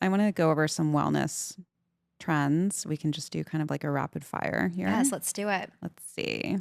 I want to go over some wellness trends. We can just do kind of like a rapid fire here. Yes, let's do it. Let's see.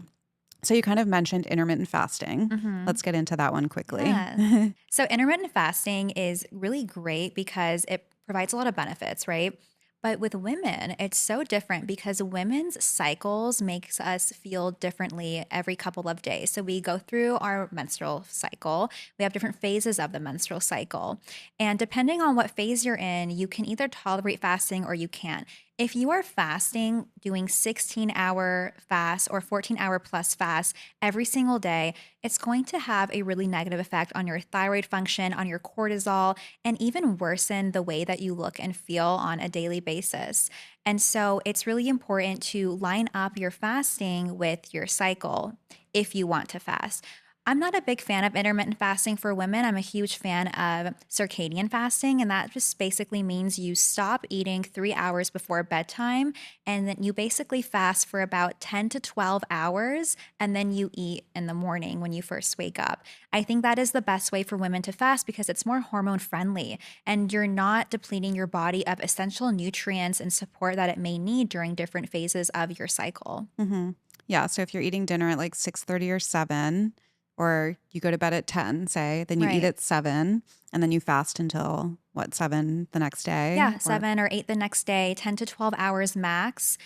So you kind of mentioned intermittent fasting. Mm-hmm. Let's get into that one quickly. Yeah. So intermittent fasting is really great because it provides a lot of benefits, right? But with women, it's so different because women's cycles makes us feel differently every couple of days. So we go through our menstrual cycle. We have different phases of the menstrual cycle. And depending on what phase you're in, you can either tolerate fasting or you can't. If you are fasting, doing 16-hour fast or 14-hour plus fast every single day, it's going to have a really negative effect on your thyroid function, on your cortisol, and even worsen the way that you look and feel on a daily basis. And so it's really important to line up your fasting with your cycle if you want to fast. I'm not a big fan of intermittent fasting for women. I'm a huge fan of circadian fasting, and that just basically means you stop eating 3 hours before bedtime, and then you basically fast for about 10 to 12 hours, and then you eat in the morning when you first wake up. I think that is the best way for women to fast because it's more hormone friendly, and you're not depleting your body of essential nutrients and support that it may need during different phases of your cycle. hmm Yeah. So if you're eating dinner at like 6:30 or 7, or you go to bed at 10, say, then you eat Right. at 7, and then you fast until what, 7 the next day? Yeah, 7 or 8 the next day, 10 to 12 hours max.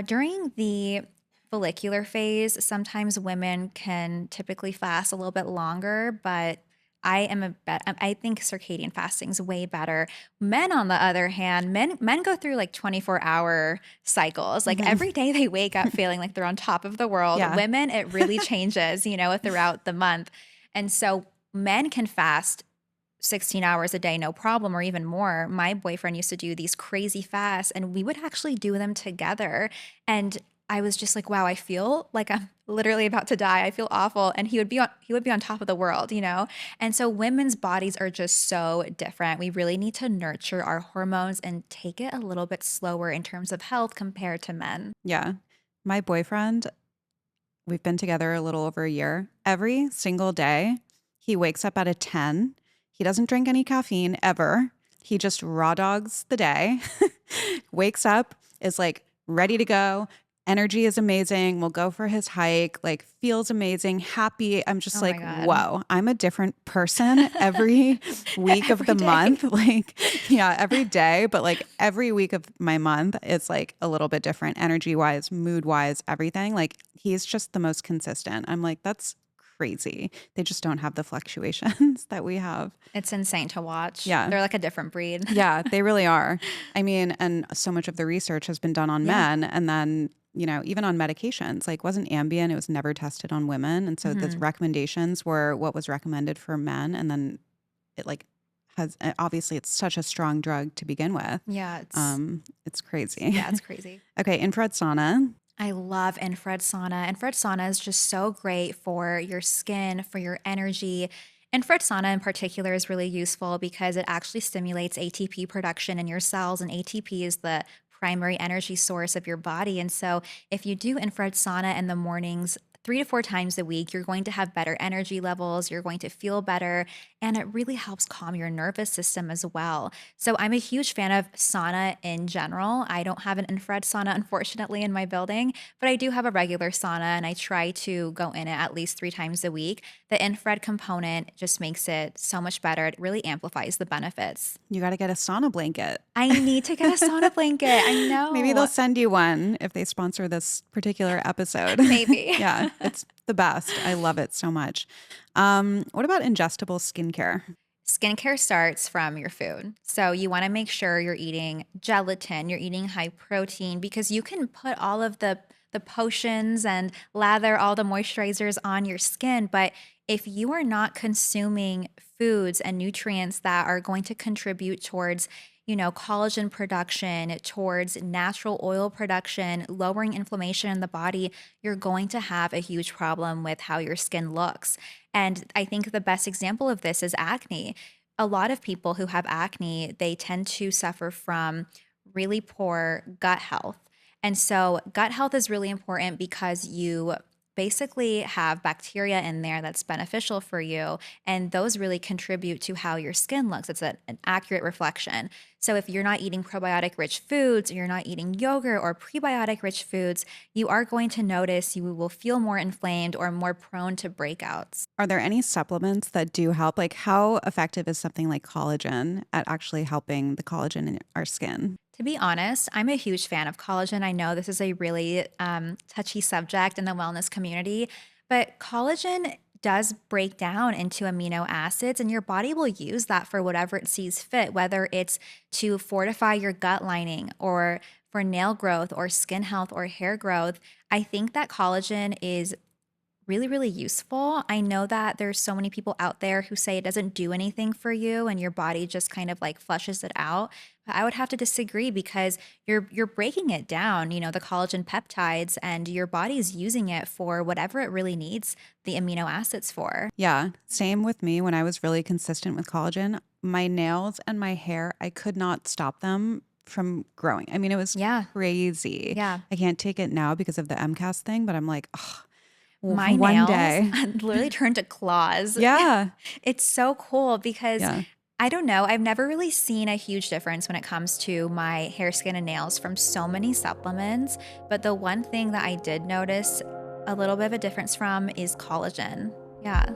During the follicular phase, sometimes women can typically fast a little bit longer, but I think circadian fasting is way better. Men, on the other hand, men go through like 24-hour cycles. Like Mhm. every day they wake up feeling like they're on top of the world. Yeah. Women, it really changes, throughout the month. And so men can fast 16 hours a day, no problem, or even more. My boyfriend used to do these crazy fasts, and we would actually do them together. And I was just like, wow, I feel like I'm literally about to die. I feel awful. And he would be on top of the world. And so women's bodies are just so different. We really need to nurture our hormones and take it a little bit slower in terms of health compared to men. Yeah. My boyfriend, we've been together a little over a year. Every single day, he wakes up at a 10. He doesn't drink any caffeine ever. He just raw dogs the day, wakes up, is like ready to go. Energy is amazing. We'll go for his hike, like feels amazing, happy. I'm just Oh my like, God. whoa, I'm a different person every week of Every the day. month. Like, yeah, every day, but like every week of my month, it's like a little bit different energy wise, mood wise, everything. Like, he's just the most consistent. I'm like, that's crazy. They just don't have the fluctuations that we have. It's insane to watch. Yeah. They're like a different breed. Yeah, they really are. I mean, and so much of the research has been done on Yeah. men, and then, even on medications, like wasn't Ambien, it was never tested on women. And so the Mhm. recommendations were what was recommended for men. And then it like obviously it's such a strong drug to begin with. Yeah, it's It's crazy. yeah, it's crazy. Okay. Infrared sauna. I love infrared sauna. Infrared sauna is just so great for your skin, for your energy. Infrared sauna in particular is really useful because it actually stimulates ATP production in your cells, and ATP is the primary energy source of your body. And so, if you do infrared sauna in the mornings, 3 to 4 times a week, you're going to have better energy levels, you're going to feel better, and it really helps calm your nervous system as well. So I'm a huge fan of sauna in general. I don't have an infrared sauna, unfortunately, in my building, but I do have a regular sauna and I try to go in it at least 3 times a week. The infrared component just makes it so much better. It really amplifies the benefits. You got to get a sauna blanket. I need to get a sauna blanket. I Maybe they'll know. send you one if they sponsor this particular episode. Maybe. Yeah, it's the best. I love it so much. What about ingestible skincare? Skincare starts from your food. So you want to make sure you're eating gelatin, you're eating high protein because you can put all of the potions and lather all the moisturizers on your skin, but if you are not consuming foods and nutrients that are going to contribute towards collagen production, towards natural oil production, lowering inflammation in the body, you're going to have a huge problem with how your skin looks. And I think the best example of this is acne. A lot of people who have acne, they tend to suffer from really poor gut health. And so gut health is really important because you basically have bacteria in there that's beneficial for you. And those really contribute to how your skin looks. It's an accurate reflection. So if you're not eating probiotic rich foods, or you're not eating yogurt or prebiotic rich foods, you are going to notice you will feel more inflamed or more prone to breakouts. Are there any supplements that do help? Like, how effective is something like collagen at actually helping the collagen in our skin? To be honest, I'm a huge fan of collagen. I know this is a really touchy subject in the wellness community, but collagen does break down into amino acids, and your body will use that for whatever it sees fit, whether it's to fortify your gut lining or for nail growth or skin health or hair growth. I think that collagen is really, really useful. I know that there's so many people out there who say it doesn't do anything for you and your body just kind of like flushes it out. But I would have to disagree because you're breaking it down, the collagen peptides, and your body's using it for whatever it really needs the amino acids for. Yeah, same with me when I was really consistent with collagen. My nails and my hair, I could not stop them from growing. I mean, it was Yeah. crazy. Yeah. I can't take it now because of the MCAS thing, but I'm like, oh, My one nails day. literally turned to claws. Yeah. It's so cool because Yeah. I don't know, I've never really seen a huge difference when it comes to my hair, skin, and nails from so many supplements. But the one thing that I did notice a little bit of a difference from is collagen. Yeah.